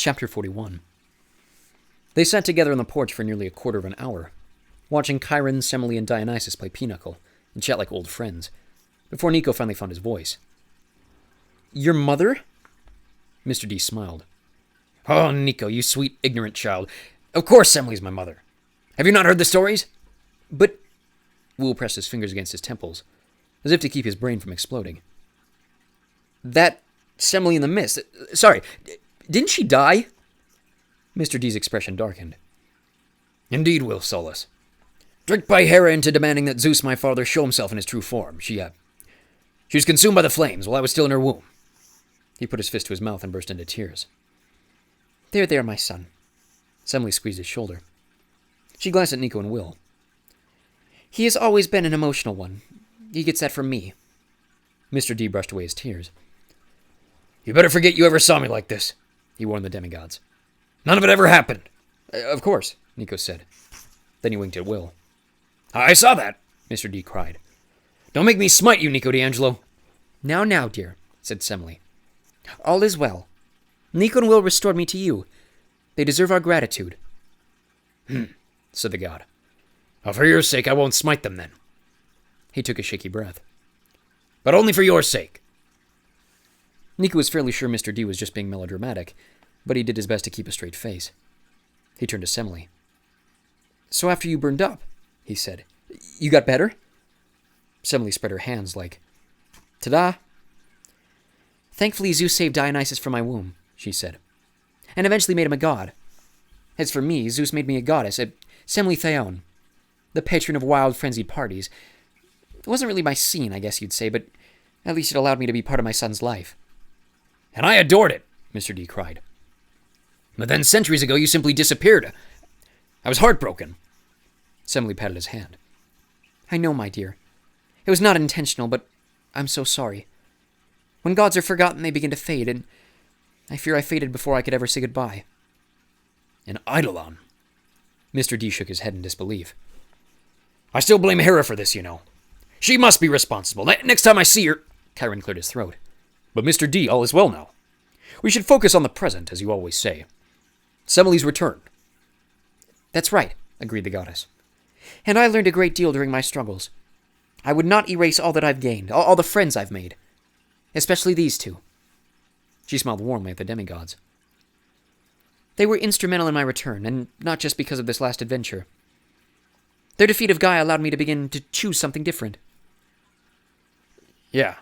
Chapter 41. They sat together on the porch for nearly a quarter of an hour, watching Chiron, Semele, and Dionysus play pinochle and chat like old friends, before Nico finally found his voice. "Your mother?" Mr. D smiled. "Oh, Nico, you sweet, ignorant child. Of course Semele's my mother. Have you not heard the stories?" "But..." Will pressed his fingers against his temples, as if to keep his brain from exploding. "That Semele in the mist... Sorry, didn't she die?" Mr. D's expression darkened. "Indeed, Will Solus. Tricked by Hera into demanding that Zeus, my father, show himself in his true form. She was consumed by the flames while I was still in her womb." He put his fist to his mouth and burst into tears. There, my son." Semele squeezed his shoulder. She glanced at Nico and Will. "He has always been an emotional one. He gets that from me." Mr. D brushed away his tears. "You better forget you ever saw me like this," he warned the demigods. "None of it ever happened." "Of course," Nico said. Then he winked at Will. "I saw that," Mr. D cried. "Don't make me smite you, Nico D'Angelo." Now, dear," said Semele. "All is well. Nico and Will restored me to you. They deserve our gratitude." Said the god. "Well, for your sake, I won't smite them then." He took a shaky breath. "But only for your sake." Nico was fairly sure Mr. D was just being melodramatic, but he did his best to keep a straight face. He turned to Semele. "So after you burned up," he said, "you got better?" Semele spread her hands like, "Ta-da!" "Thankfully Zeus saved Dionysus from my womb," she said, "and eventually made him a god. As for me, Zeus made me a goddess, a Semele Theon, the patron of wild, frenzied parties. It wasn't really my scene, I guess you'd say, but at least it allowed me to be part of my son's life." "And I adored it," Mr. D cried. "But then centuries ago you simply disappeared. I was heartbroken." Semele patted his hand. "I know, my dear. It was not intentional, but I'm so sorry. When gods are forgotten, they begin to fade, and I fear I faded before I could ever say goodbye." "An eidolon?" Mr. D shook his head in disbelief. "I still blame Hera for this, you know. She must be responsible. Next time I see her..." Chiron cleared his throat. "But Mr. D, all is well now. We should focus on the present, as you always say. Semele's return." "That's right," agreed the goddess. "And I learned a great deal during my struggles. I would not erase all that I've gained, all the friends I've made. Especially these two." She smiled warmly at the demigods. "They were instrumental in my return, and not just because of this last adventure. Their defeat of Gaia allowed me to begin to choose something different." Yeah,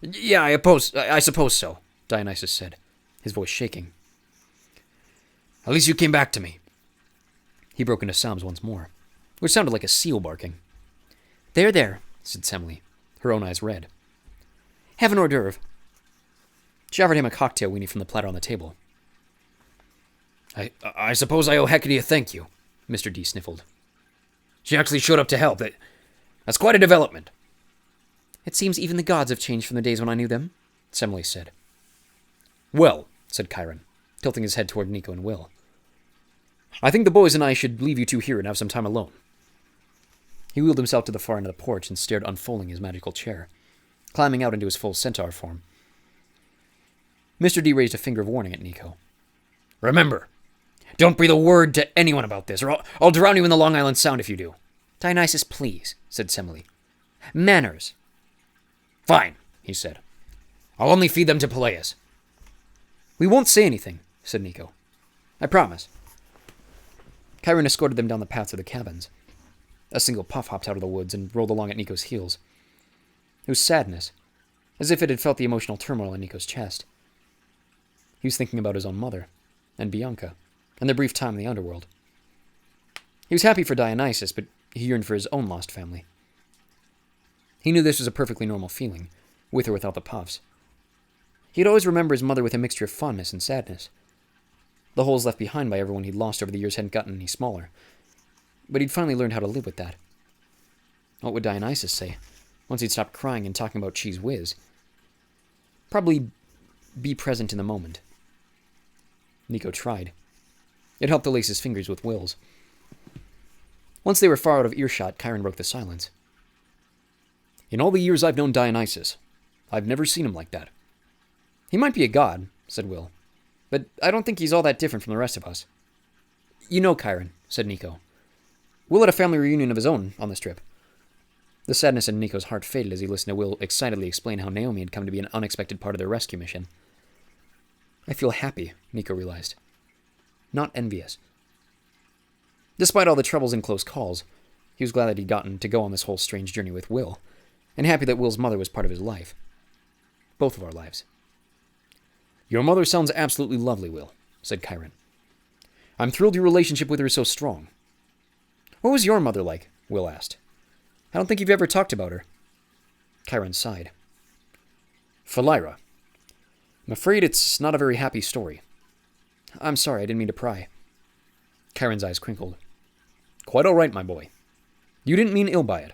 I suppose so," Dionysus said, his voice shaking. "At least you came back to me." He broke into sobs once more, which sounded like a seal barking. There, said Semele, her own eyes red. "Have an hors d'oeuvre." She offered him a cocktail weenie from the platter on the table. I suppose I owe Hecate a thank you," Mr. D sniffled. "She actually showed up to help. That's quite a development." "It seems even the gods have changed from the days when I knew them," Semele said. "Well," said Chiron, tilting his head toward Nico and Will, "I think the boys and I should leave you two here and have some time alone." He wheeled himself to the far end of the porch and stared unfolding his magical chair, climbing out into his full centaur form. Mr. D raised a finger of warning at Nico. "Remember, don't breathe a word to anyone about this, or I'll drown you in the Long Island Sound if you do." "Dionysus, please," said Semele. "Manners." "Fine," he said. "I'll only feed them to Peleus." "We won't say anything," said Nico. "I promise." Chiron escorted them down the path to the cabins. A single puff hopped out of the woods and rolled along at Nico's heels. It was sadness, as if it had felt the emotional turmoil in Nico's chest. He was thinking about his own mother, and Bianca, and their brief time in the underworld. He was happy for Dionysus, but he yearned for his own lost family. He knew this was a perfectly normal feeling, with or without the puffs. He'd always remember his mother with a mixture of fondness and sadness. The holes left behind by everyone he'd lost over the years hadn't gotten any smaller, but he'd finally learned how to live with that. What would Dionysus say, once he'd stopped crying and talking about Cheese Whiz? Probably be present in the moment. Nico tried. It helped to lace his fingers with Will's. Once they were far out of earshot, Chiron broke the silence. "In all the years I've known Dionysus, I've never seen him like that." "He might be a god," said Will, but I don't think he's all that different from the rest of us. You know Chiron, said Nico. Will had a family reunion of his own on this trip. The sadness in Nico's heart faded as he listened to Will excitedly explain how Naomi had come to be an unexpected part of their rescue mission. I feel happy, Nico realized. Not envious. Despite all the troubles and close calls, he was glad that he'd gotten to go on this whole strange journey with Will, and happy that Will's mother was part of his life. Both of our lives. Your mother sounds absolutely lovely, Will, said Chiron. I'm thrilled your relationship with her is so strong. What was your mother like? Will asked. I don't think you've ever talked about her. Chiron sighed. Philyra. I'm afraid it's not a very happy story. I'm sorry, I didn't mean to pry. Chiron's eyes crinkled. Quite all right, my boy. You didn't mean ill by it.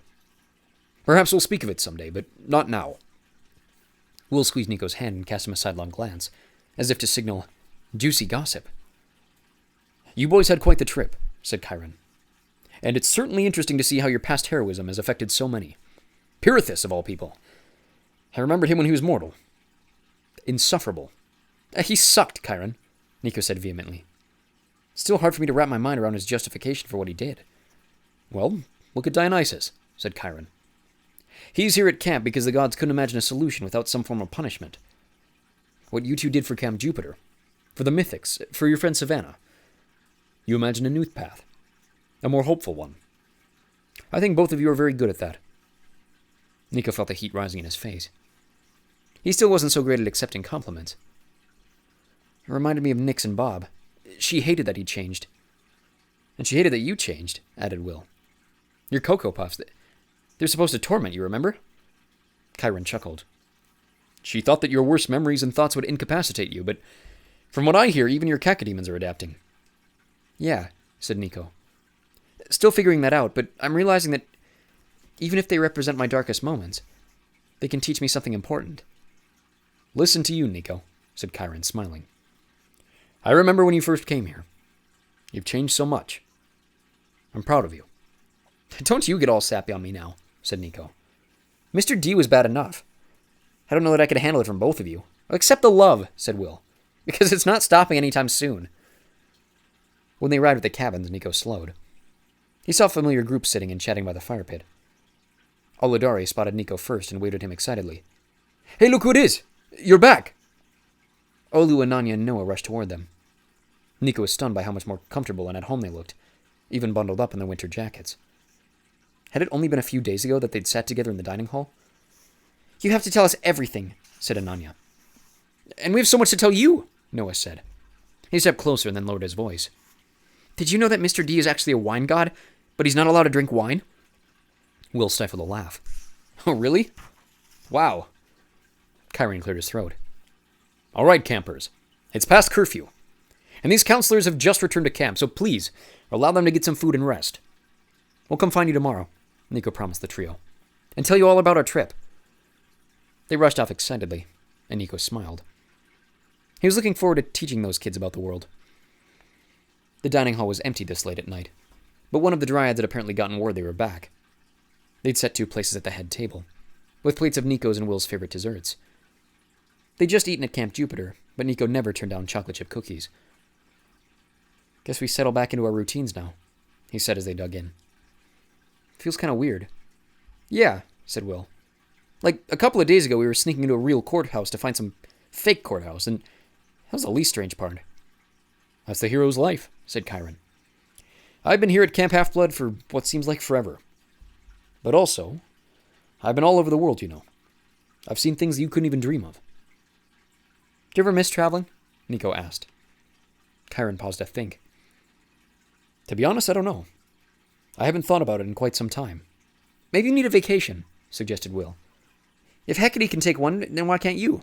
Perhaps we'll speak of it someday, but not now. Will squeezed Nico's hand and cast him a sidelong glance, as if to signal, juicy gossip. You boys had quite the trip, said Chiron. And it's certainly interesting to see how your past heroism has affected so many. Pirithous, of all people. I remembered him when he was mortal. Insufferable. He sucked, Chiron, Nico said vehemently. Still hard for me to wrap my mind around his justification for what he did. Well, look at Dionysus, said Chiron. He's here at camp because the gods couldn't imagine a solution without some form of punishment. What you two did for Camp Jupiter, for the Mythics, for your friend Savannah. You imagined a new path. A more hopeful one. I think both of you are very good at that. Nico felt the heat rising in his face. He still wasn't so great at accepting compliments. It reminded me of Nix and Bob. She hated that he changed. And she hated that you changed, added Will. Your Cocoa Puffs, they're supposed to torment you, remember? Chiron chuckled. She thought that your worst memories and thoughts would incapacitate you, but from what I hear, even your cacodemons are adapting. Yeah, said Nico. Still figuring that out, but I'm realizing that even if they represent my darkest moments, they can teach me something important. Listen to you, Nico, said Chiron, smiling. I remember when you first came here. You've changed so much. I'm proud of you. Don't you get all sappy on me now, said Nico. Mr. D was bad enough. I don't know that I could handle it from both of you. Except the love, said Will, because it's not stopping anytime soon. When they arrived at the cabins, Nico slowed. He saw familiar groups sitting and chatting by the fire pit. Olodari spotted Nico first and waved at him excitedly. Hey, look who it is! You're back! Olu, Ananya, and Noah rushed toward them. Nico was stunned by how much more comfortable and at home they looked, even bundled up in their winter jackets. Had it only been a few days ago that they'd sat together in the dining hall? You have to tell us everything, said Ananya. And we have so much to tell you, Noah said. He stepped closer and then lowered his voice. Did you know that Mr. D is actually a wine god, but he's not allowed to drink wine? Will stifled a laugh. Oh, really? Wow. Chiron cleared his throat. All right, campers. It's past curfew. And these counselors have just returned to camp, so please, allow them to get some food and rest. We'll come find you tomorrow, Nico promised the trio, and tell you all about our trip. They rushed off excitedly, and Nico smiled. He was looking forward to teaching those kids about the world. The dining hall was empty this late at night, but one of the dryads had apparently gotten word they were back. They'd set 2 places at the head table, with plates of Nico's and Will's favorite desserts. They'd just eaten at Camp Jupiter, but Nico never turned down chocolate chip cookies. Guess we settle back into our routines now, he said as they dug in. Feels kind of weird. Yeah, said Will. Like, a couple of days ago we were sneaking into a real courthouse to find some fake courthouse, and that was the least strange part. That's the hero's life, said Chiron. I've been here at Camp Half-Blood for what seems like forever. But also, I've been all over the world, you know. I've seen things you couldn't even dream of. Do you ever miss traveling? Nico asked. Chiron paused to think. To be honest, I don't know. I haven't thought about it in quite some time. Maybe you need a vacation, suggested Will. If Hecate can take one, then why can't you?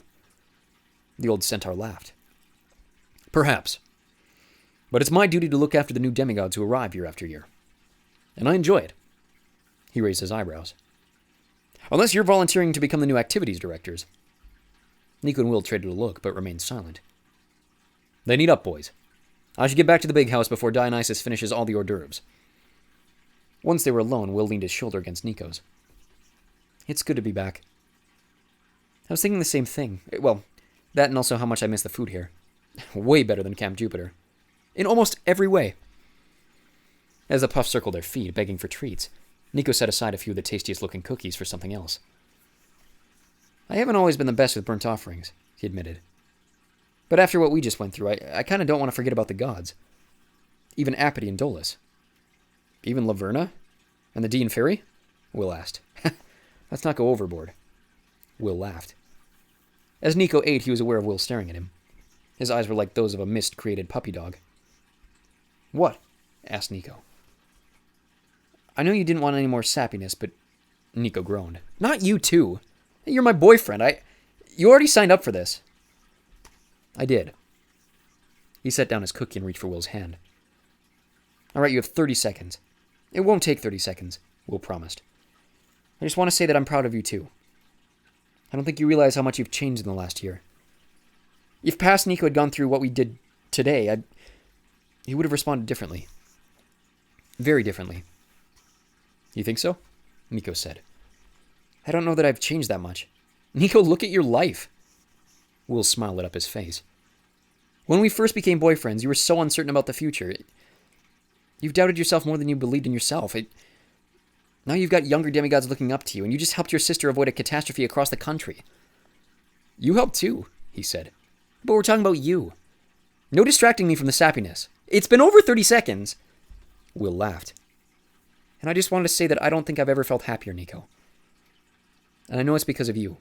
The old centaur laughed. Perhaps. But it's my duty to look after the new demigods who arrive year after year. And I enjoy it. He raised his eyebrows. Unless you're volunteering to become the new activities directors. Nico and Will traded a look, but remained silent. Then eat up, boys. I should get back to the big house before Dionysus finishes all the hors d'oeuvres. Once they were alone, Will leaned his shoulder against Nico's. It's good to be back. I was thinking the same thing. Well, that and also how much I miss the food here. Way better than Camp Jupiter. In almost every way. As the puffs circled their feet, begging for treats, Nico set aside a few of the tastiest-looking cookies for something else. I haven't always been the best with burnt offerings, he admitted. But after what we just went through, I kind of don't want to forget about the gods. Even Apathy and Dolus. Even Laverna? And the Dean Fairy? Will asked. Let's not go overboard. Will laughed. As Nico ate, he was aware of Will staring at him. His eyes were like those of a mist-created puppy dog. What? Asked Nico. I know you didn't want any more sappiness, but... Nico groaned. Not you, too. You're my boyfriend. You already signed up for this. I did. He set down his cookie and reached for Will's hand. All right, you have 30 seconds. It won't take 30 seconds, Will promised. I just want to say that I'm proud of you, too. I don't think you realize how much you've changed in the last year. If past Nico had gone through what we did today, he would have responded differently. Very differently. You think so? Nico said. I don't know that I've changed that much. Nico, look at your life. Will's smile lit up his face. When we first became boyfriends, you were so uncertain about the future. You've doubted yourself more than you believed in yourself. Now you've got younger demigods looking up to you, and you just helped your sister avoid a catastrophe across the country. You helped too, he said. But we're talking about you. No distracting me from the sappiness. It's been over 30 seconds. Will laughed. And I just wanted to say that I don't think I've ever felt happier, Nico. And I know it's because of you.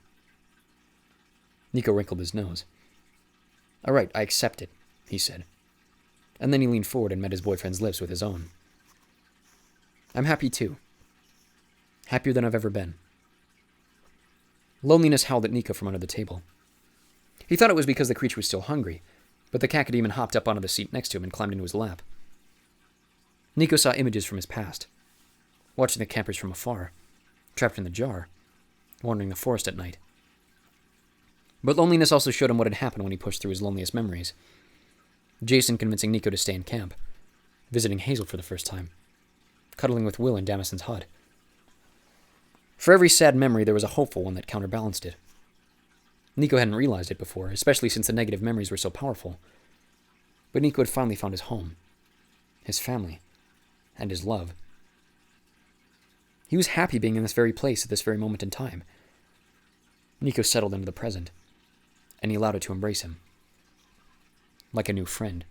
Nico wrinkled his nose. All right, I accept it, he said. And then he leaned forward and met his boyfriend's lips with his own. I'm happy too. Happier than I've ever been. Loneliness howled at Nico from under the table. He thought it was because the creature was still hungry, but the cacodemon hopped up onto the seat next to him and climbed into his lap. Nico saw images from his past, watching the campers from afar, trapped in the jar, wandering the forest at night. But loneliness also showed him what had happened when he pushed through his loneliest memories. Jason convincing Nico to stay in camp, visiting Hazel for the first time, cuddling with Will in Damison's hut. For every sad memory, there was a hopeful one that counterbalanced it. Nico hadn't realized it before, especially since the negative memories were so powerful. But Nico had finally found his home, his family, and his love. He was happy being in this very place at this very moment in time. Nico settled into the present, and he allowed it to embrace him. Like a new friend.